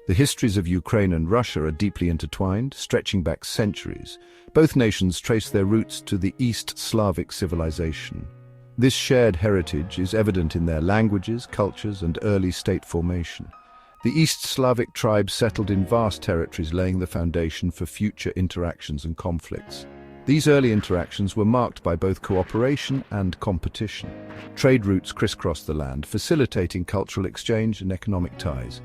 The histories of Ukraine and Russia are deeply intertwined, stretching back centuries. Both nations trace their roots to the East Slavic civilization. This shared heritage is evident in their languages, cultures, and early state formation. The East Slavic tribes settled in vast territories, laying the foundation for future interactions and conflicts. These early interactions were marked by both cooperation and competition. Trade routes crisscrossed the land, facilitating cultural exchange and economic ties.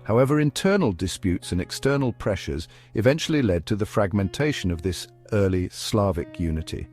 However, internal disputes and external pressures eventually led to the fragmentation of this early Slavic unity.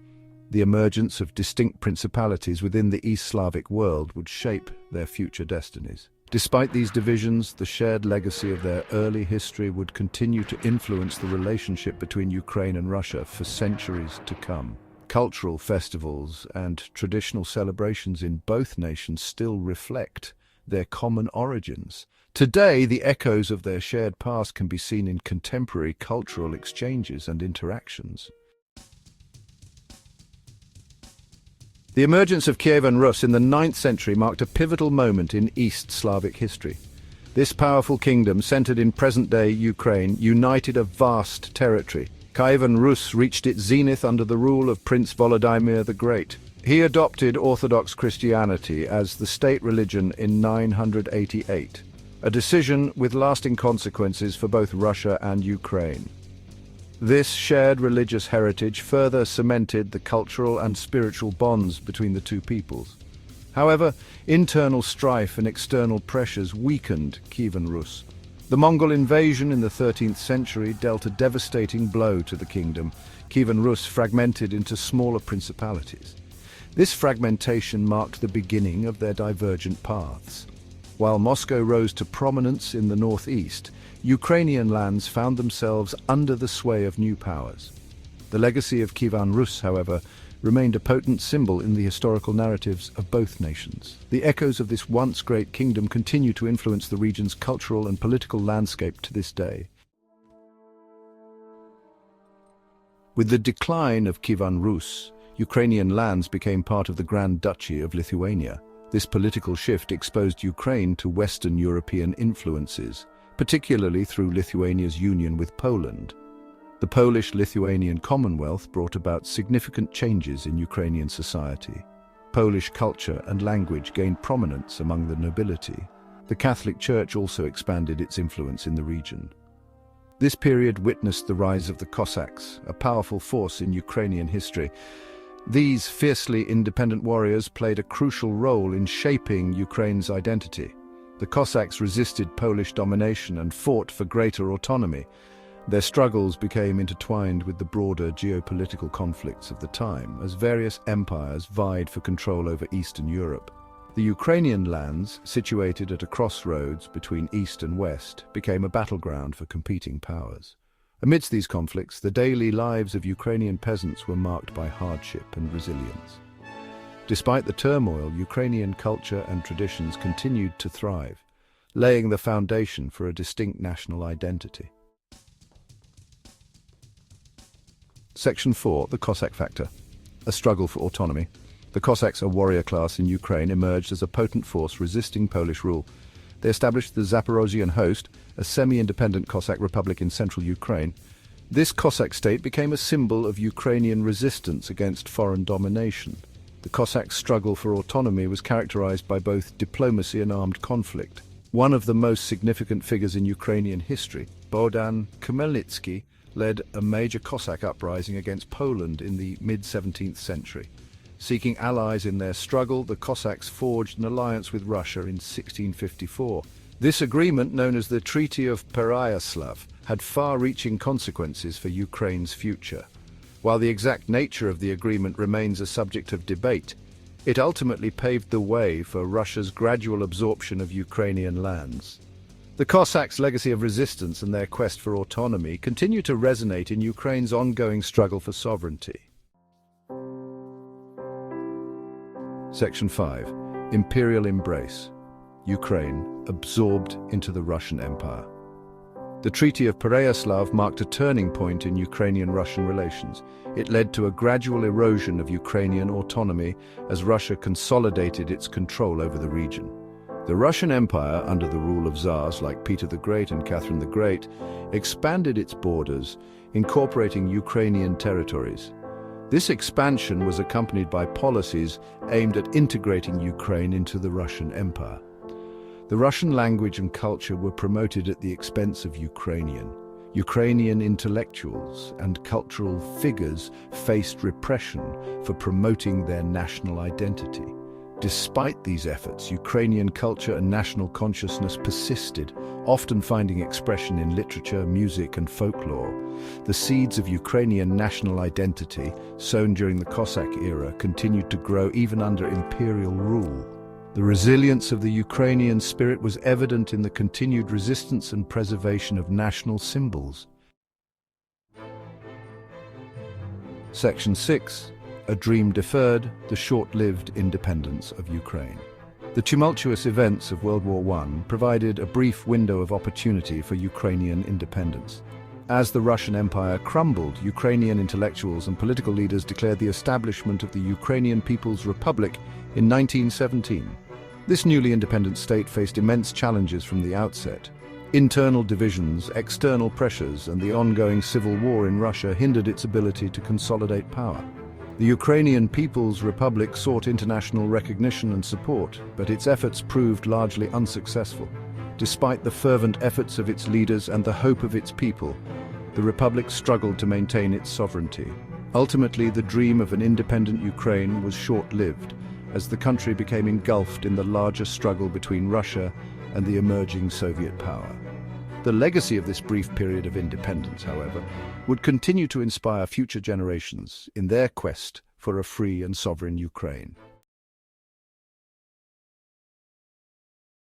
The emergence of distinct principalities within the East Slavic world would shape their future destinies. Despite these divisions, the shared legacy of their early history would continue to influence the relationship between Ukraine and Russia for centuries to come. Cultural festivals and traditional celebrations in both nations still reflect their common origins. Today, the echoes of their shared past can be seen in contemporary cultural exchanges and interactions. The emergence of Kyivan Rus in the 9th century marked a pivotal moment in East Slavic history. This powerful kingdom, centered in present-day Ukraine, united a vast territory. Kyivan Rus reached its zenith under the rule of Prince Volodymyr the Great. He adopted Orthodox Christianity as the state religion in 988, a decision with lasting consequences for both Russia and Ukraine. This shared religious heritage further cemented the cultural and spiritual bonds between the two peoples. However, internal strife and external pressures weakened Kyivan Rus. The Mongol invasion in the 13th century dealt a devastating blow to the kingdom. Kyivan Rus fragmented into smaller principalities. This fragmentation marked the beginning of their divergent paths. While Moscow rose to prominence in the northeast, Ukrainian lands found themselves under the sway of new powers. The legacy of Kyivan Rus, however, remained a potent symbol in the historical narratives of both nations. The echoes of this once great kingdom continue to influence the region's cultural and political landscape to this day. With the decline of Kyivan Rus, Ukrainian lands became part of the Grand Duchy of Lithuania. This political shift exposed Ukraine to Western European influences, particularly through Lithuania's union with Poland. The Polish-Lithuanian Commonwealth brought about significant changes in Ukrainian society. Polish culture and language gained prominence among the nobility. The Catholic Church also expanded its influence in the region. This period witnessed the rise of the Cossacks, a powerful force in Ukrainian history. These fiercely independent warriors played a crucial role in shaping Ukraine's identity. The Cossacks resisted Polish domination and fought for greater autonomy. Their struggles became intertwined with the broader geopolitical conflicts of the time, as various empires vied for control over Eastern Europe. The Ukrainian lands, situated at a crossroads between East and West, became a battleground for competing powers. Amidst these conflicts, the daily lives of Ukrainian peasants were marked by hardship and resilience. Despite the turmoil, Ukrainian culture and traditions continued to thrive, laying the foundation for a distinct national identity. Section 4. The Cossack Factor. A struggle for autonomy. The Cossacks, a warrior class in Ukraine, emerged as a potent force resisting Polish rule. They established the Zaporozhian Host, a semi-independent Cossack republic in central Ukraine. This Cossack state became a symbol of Ukrainian resistance against foreign domination. The Cossacks' struggle for autonomy was characterized by both diplomacy and armed conflict. One of the most significant figures in Ukrainian history, Bogdan Khmelnytsky, led a major Cossack uprising against Poland in the mid-17th century. Seeking allies in their struggle, the Cossacks forged an alliance with Russia in 1654. This agreement, known as the Treaty of Pereyaslav, had far-reaching consequences for Ukraine's future. While the exact nature of the agreement remains a subject of debate, it ultimately paved the way for Russia's gradual absorption of Ukrainian lands. The Cossacks' legacy of resistance and their quest for autonomy continue to resonate in Ukraine's ongoing struggle for sovereignty. Section 5. Imperial Embrace. Ukraine absorbed into the Russian Empire. The Treaty of Pereyaslav marked a turning point in Ukrainian-Russian relations. It led to a gradual erosion of Ukrainian autonomy as Russia consolidated its control over the region. The Russian Empire, under the rule of Tsars like Peter the Great and Catherine the Great, expanded its borders, incorporating Ukrainian territories. This expansion was accompanied by policies aimed at integrating Ukraine into the Russian Empire. The Russian language and culture were promoted at the expense of Ukrainian. Ukrainian intellectuals and cultural figures faced repression for promoting their national identity. Despite these efforts, Ukrainian culture and national consciousness persisted, often finding expression in literature, music, and folklore. The seeds of Ukrainian national identity, sown during the Cossack era, continued to grow even under imperial rule. The resilience of the Ukrainian spirit was evident in the continued resistance and preservation of national symbols. Section 6. A Dream Deferred, the Short-Lived Independence of Ukraine. The tumultuous events of World War I provided a brief window of opportunity for Ukrainian independence. As the Russian Empire crumbled, Ukrainian intellectuals and political leaders declared the establishment of the Ukrainian People's Republic in 1917. This newly independent state faced immense challenges from the outset. Internal divisions, external pressures, and the ongoing civil war in Russia hindered its ability to consolidate power. The Ukrainian People's Republic sought international recognition and support, but its efforts proved largely unsuccessful. Despite the fervent efforts of its leaders and the hope of its people, the Republic struggled to maintain its sovereignty. Ultimately, the dream of an independent Ukraine was short-lived, as the country became engulfed in the larger struggle between Russia and the emerging Soviet power. The legacy of this brief period of independence, however, would continue to inspire future generations in their quest for a free and sovereign Ukraine.